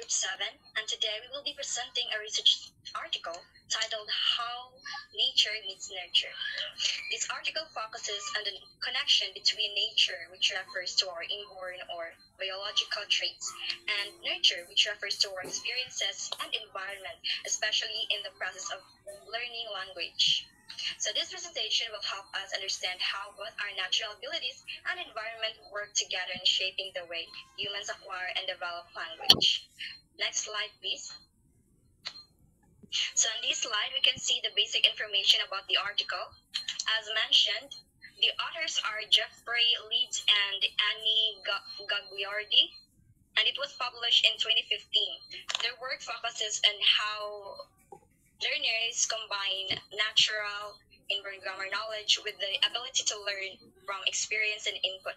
Group 7, and today we will be presenting a research article titled How Nature Meets Nurture. This article focuses on the connection between nature, which refers to our inborn or biological traits, and nurture, which refers to our experiences and environment, especially in the process of learning language. So this presentation will help us understand how both our natural abilities and environment work together in shaping the way humans acquire and develop language. Next slide, please. So on this slide, we can see the basic information about the article. As mentioned, the authors are Jeffrey Leeds and Annie Gagliardi, and it was published in 2015. Their work focuses on how learners combine natural inborn grammar knowledge with the ability to learn from experience and input.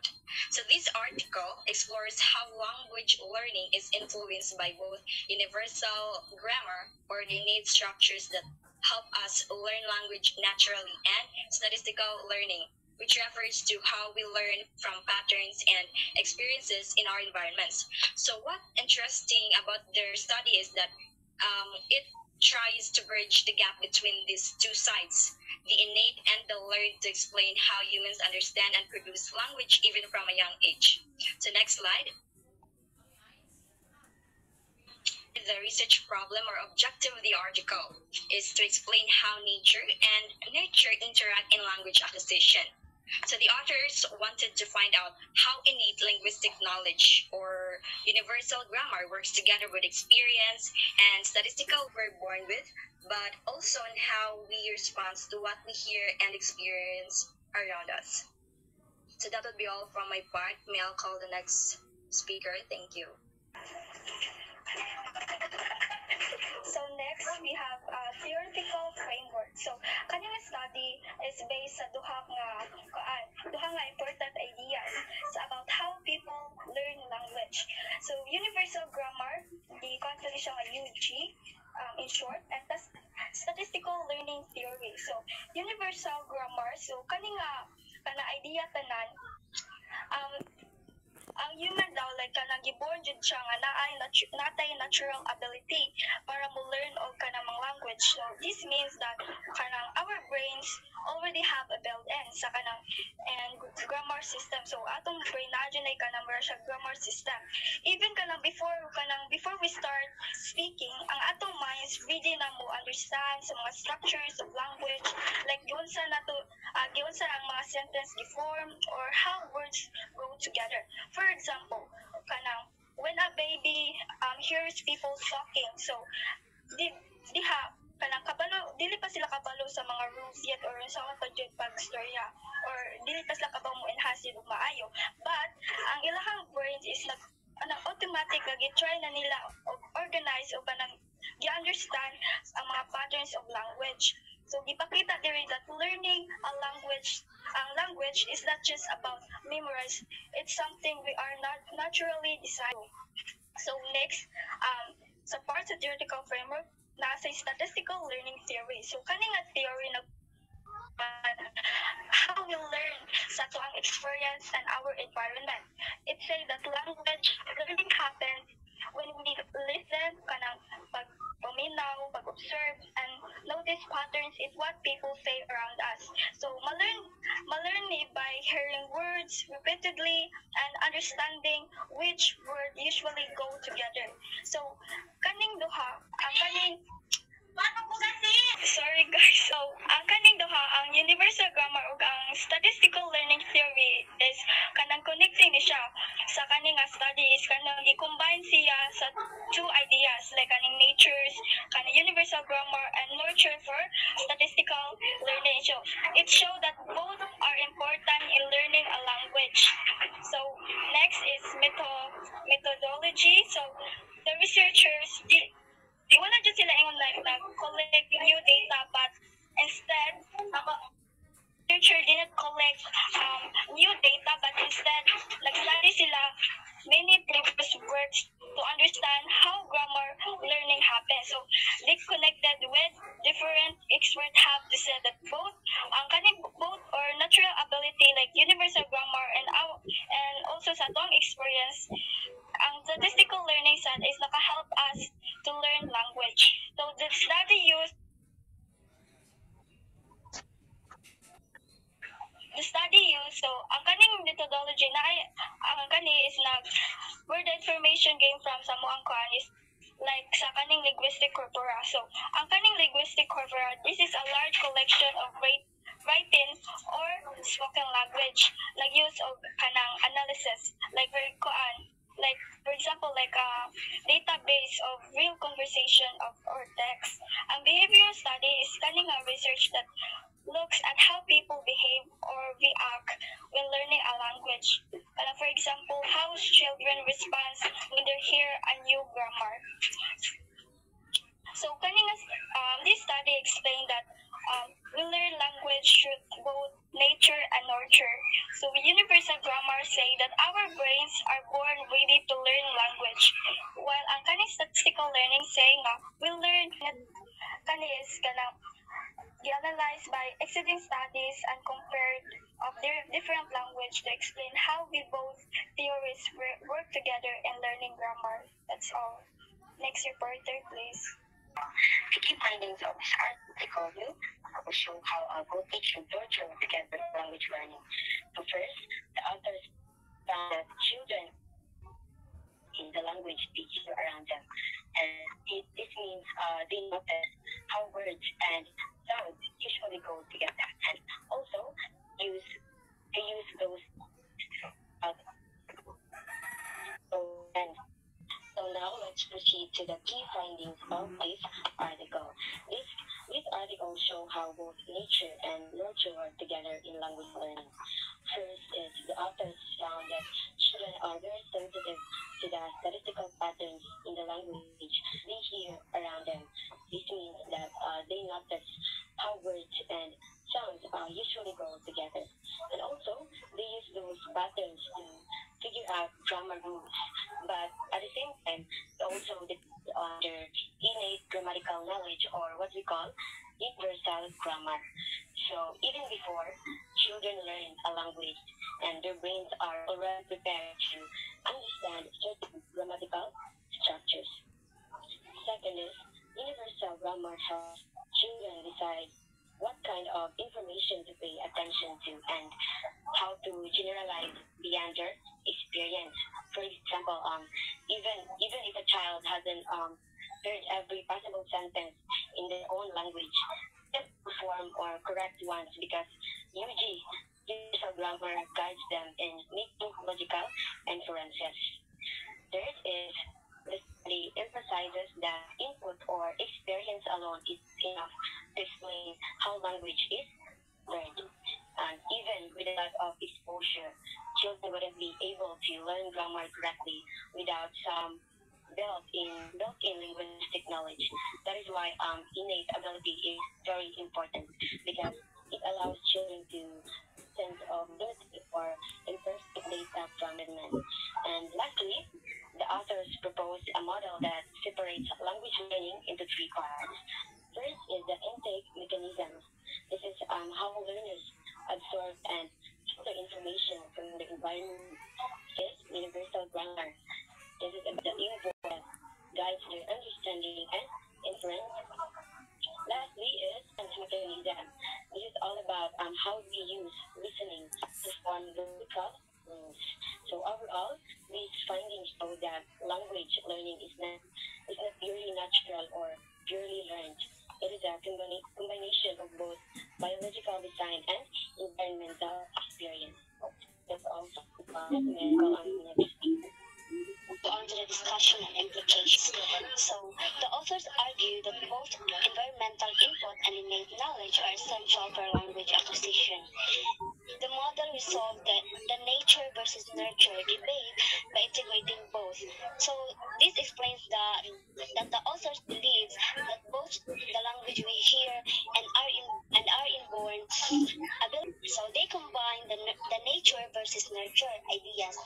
So this article explores how language learning is influenced by both universal grammar or the innate structures that help us learn language naturally and statistical learning, which refers to how we learn from patterns and experiences in our environments. So what interesting about their study is that it tries to bridge the gap between these two sides, the innate and the learned, to explain how humans understand and produce language even from a young age. So next slide. The research problem or objective of the article is to explain how nature and nurture interact in language acquisition. So the authors wanted to find out how innate linguistic knowledge or universal grammar works together with experience and statistical we're born with, but also on how we respond to what we hear and experience around us. So that would be all from my part. May I call the next speaker? Thank you. So next, we have a theoretical framework. So, kaning study is based sa duha nga important ideas about how people learn language. So, universal grammar, the concept siya nga UG, in short, and statistical learning theory. So, universal grammar, so kaning kana idea tanan, ang human daw like kanang giborn jud siya nga natay natural ability para mo learn og kanang language. So this means that kanang our brains already have a built-in sa kanang and grammar system. So atong brain na dyan ay kanang mura siya grammar system. Even kanang before we start speaking, ang atong minds really na mo understand sa mga structures of language, like giun sa ang mga sentence gi-form or how words go together. For example, kanang when a baby hears people talking, so diha kanang kabalo, dili pa sila kabalo sa mga rules yet or sa mga pagstorya or dili pa sila kabalo mo enhance yun maayo, but ang ilahang brains is automatic na gi-try na nila organize o kanang gi-understand ang mga patterns of language. So gipakita diri that learning a language is not just about memorize, it's something we are not naturally designed. So next, sa part of theoretical framework, nasa statistical learning theory. So kaning nga theory na how we learn sa to ang experience and our environment. It say that language learning happens when we listen, kanang pag-paminaw, pag-observe, and notice patterns in what people say around us. So, ma-learn ni by hearing words repeatedly and understanding which word usually go together. So, kaning duha, ang kaning sorry guys. So, ang kaning duha, ang universal grammar ug ang statistical learning theory is kanang connecting ni siya sa kaning studies, kanang i-combine siya sa two ideas like kaning natures, kanang universal grammar and nurture for statistical learning. So, it show that both are important in learning a language. So, next is methodology. So, the researchers di wala dyan sila ingon like collect new data, but instead researcher didn't collect new data, but instead nag-study sila many previous works to understand how grammar learning happens. So they connected with different experts have to say that both or natural ability like universal grammar and also sa atong experience, ang statistical learning sad is naka-help came from sa moang kuan is like sa kaning linguistic corpora. So, ang kaning linguistic corpora, this is a large collection of written or spoken language nag-use og kanang analysis like like for example like a database of real conversation of or text. Ang behavioral study is kaning a research that looks at how people behave or react when learning a language. For example, how children respond when they hear a new grammar. So, this study explained that we learn language through both nature and nurture. So, universal grammar say that our brains are born ready to learn language, while ang kaning statistical learning say nga we learn is analyzed by existing studies and compared of their different language to explain how we both theories work together in learning grammar. That's all. Next reporter, please. The key findings of this article will show how both nature and nurture work together in language learning. So first, the authors found that children in the language they hear around them. And this means they notice how words and sounds usually go together. And also, they use those. So now let's proceed to the key findings of this article. This article shows how both nature and nurture work together in language learning. First is the authors found that children are very sensitive to the statistical patterns in the language they hear around them. This means that they notice how words and sounds usually go together. And also, they use those patterns to figure out grammar rules. But at the same time, they also depend on their innate grammatical knowledge, or what we call universal grammar. So even before children learn a language, and their brains are already prepared to understand certain grammatical structures. Second is, universal grammar helps children decide what kind of information to pay attention to and how to generalize beyond their experience. For example, even if a child hasn't heard every possible sentence in their own language, they perform or correct ones because universal grammar guides them in making logical inferences. Third is, the study emphasizes that input or experience alone is enough to explain how language is learned. And even with a lot of exposure, children wouldn't be able to learn grammar correctly without some built-in linguistic knowledge. That is why innate ability is very important, because it allows children to sense of limited or imperfect data from movement. And lastly, the authors proposed a model that separates language learning into three parts. First is the intake mechanism. This is how learners absorb and filter information from the environment. Is universal grammar. This is the input that guides their understanding and inference. Lastly is sense mechanism. This is all about how we use listening to form logical rules. So overall, these findings show that language learning is not purely natural or purely learned. It is a combination of both biological design and environmental experience. That's all. We'll go on to the next. On to the discussion and implications. So, the authors argue that both environmental input and innate knowledge are essential for language acquisition. The model resolved the nature versus nurture debate by integrating both. So, this explains that the authors believe that both the language we hear and our inborn ability. So, they combine the nature versus nurture ideas.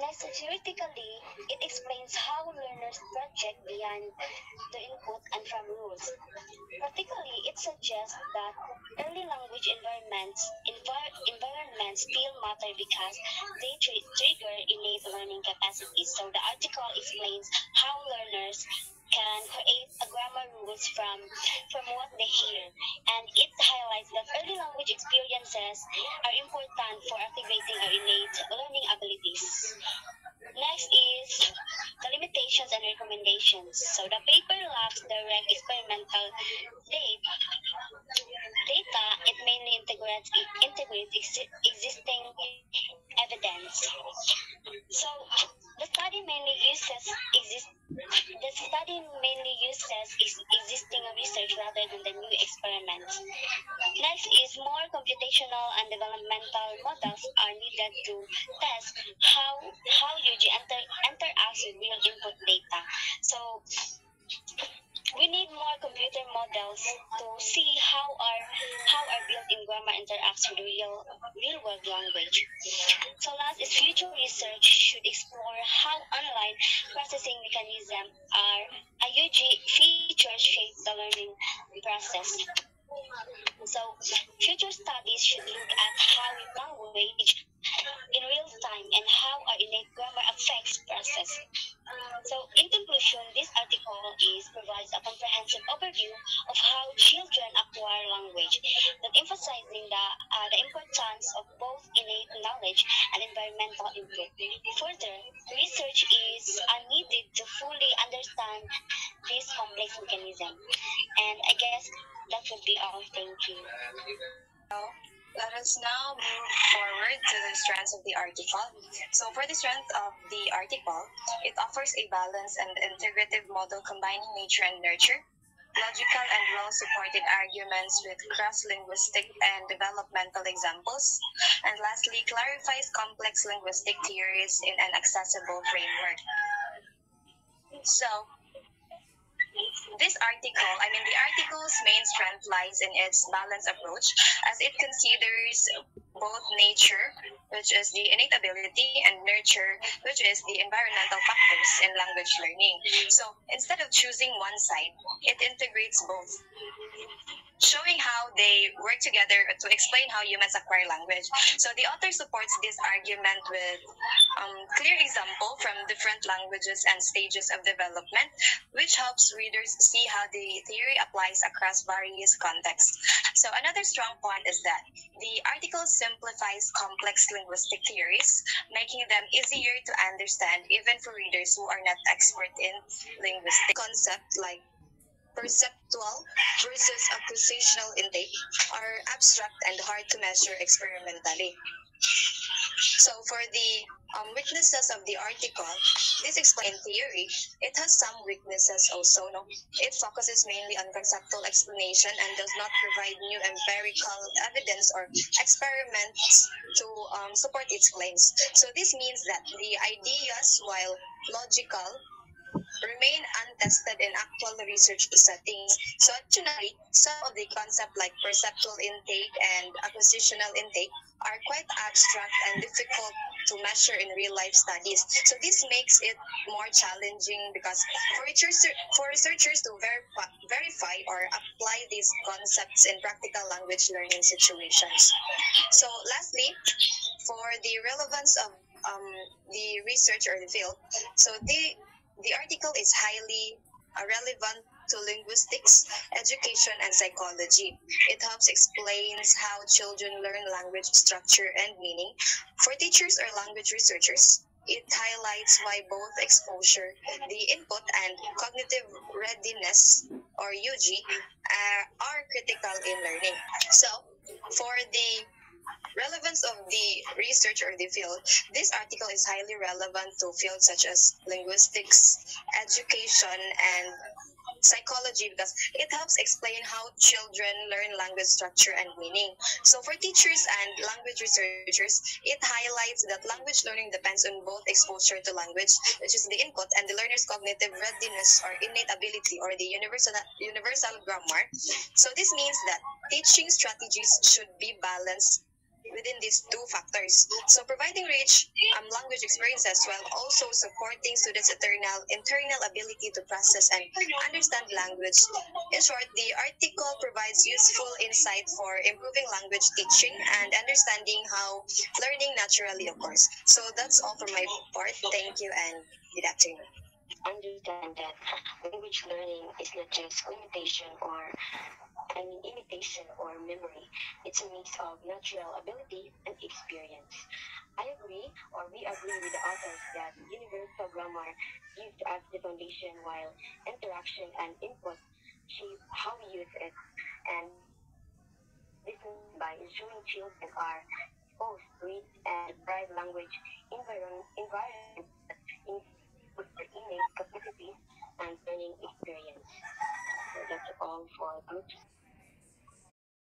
Next, theoretically, it explains how learners project beyond the input and from rules. Practically, it suggests that early language environments still matter because they trigger innate learning capacities. So the article explains how learners can create a grammar grammar rules from what they hear, and it highlights that early language experiences are important for activating our innate learning abilities. Next is the limitations and recommendations. So the paper lacks direct experimental data. It mainly integrates existing evidence. So the study mainly uses existing research rather than the new experiments. Next is more computational and developmental models are needed to test how UG interacts with real input data. So we need more computer models to see how our built-in grammar interacts with real world language. So last is future research should explore how online processing mechanisms are IUG features shape the learning process. So future studies should look at how language in real time and how our innate grammar affects process. So in conclusion, this article provides a comprehensive overview of how children acquire language, that emphasizing the importance of both innate knowledge and environmental input. Further, research is needed to fully understand this complex mechanism. And I guess that would be all. Thank you. Let us now move forward to the strengths of the article. So for the strength of the article, it offers a balanced and integrative model combining nature and nurture, logical and well-supported arguments with cross-linguistic and developmental examples, and lastly, clarifies complex linguistic theories in an accessible framework. So, the article's main strength lies in its balanced approach, as it considers both nature, which is the innate ability, and nurture, which is the environmental factors in language learning. So instead of choosing one side, it integrates both, showing how they work together to explain how humans acquire language. So the author supports this argument with clear example from different languages and stages of development, which helps readers see how the theory applies across various contexts. So another strong point is that the article simplifies complex linguistic theories, making them easier to understand even for readers who are not expert in linguistic concepts like perceptual versus acquisitional intake are abstract and hard to measure experimentally. So for the weaknesses of the article, this explained theory, it has some weaknesses also. No? It focuses mainly on conceptual explanation and does not provide new empirical evidence or experiments to support its claims. So this means that the ideas, while logical, remain untested in actual research settings. So additionally, some of the concepts like perceptual intake and acquisitional intake are quite abstract and difficult to measure in real-life studies. So this makes it more challenging because for researchers to verify or apply these concepts in practical language learning situations. So lastly, for the relevance of the research or the field, so the article is highly relevant to linguistics, education, and psychology. It helps explains how children learn language structure and meaning. For teachers or language researchers, it highlights why both exposure, the input, and cognitive readiness, or UG, are critical in learning. So, for the relevance of the research or the field, this article is highly relevant to fields such as linguistics, education, and psychology because it helps explain how children learn language structure and meaning. So for teachers and language researchers, it highlights that language learning depends on both exposure to language, which is the input, and the learner's cognitive readiness or innate ability or the universal grammar. So this means that teaching strategies should be balanced within these two factors. So providing rich language experiences while also supporting students' internal ability to process and understand language. In short, the article provides useful insight for improving language teaching and understanding how learning naturally occurs. So that's all for my part. Thank you and good afternoon. Understand that Language learning is not just imitation or memory. It's a mix of natural ability and experience. We agree with the authors that universal grammar gives us the foundation while interaction and input shape how we use it. And this is by ensuring children are exposed to rich and bright language environment that improves their innate capacities and learning experience. So that's all for groups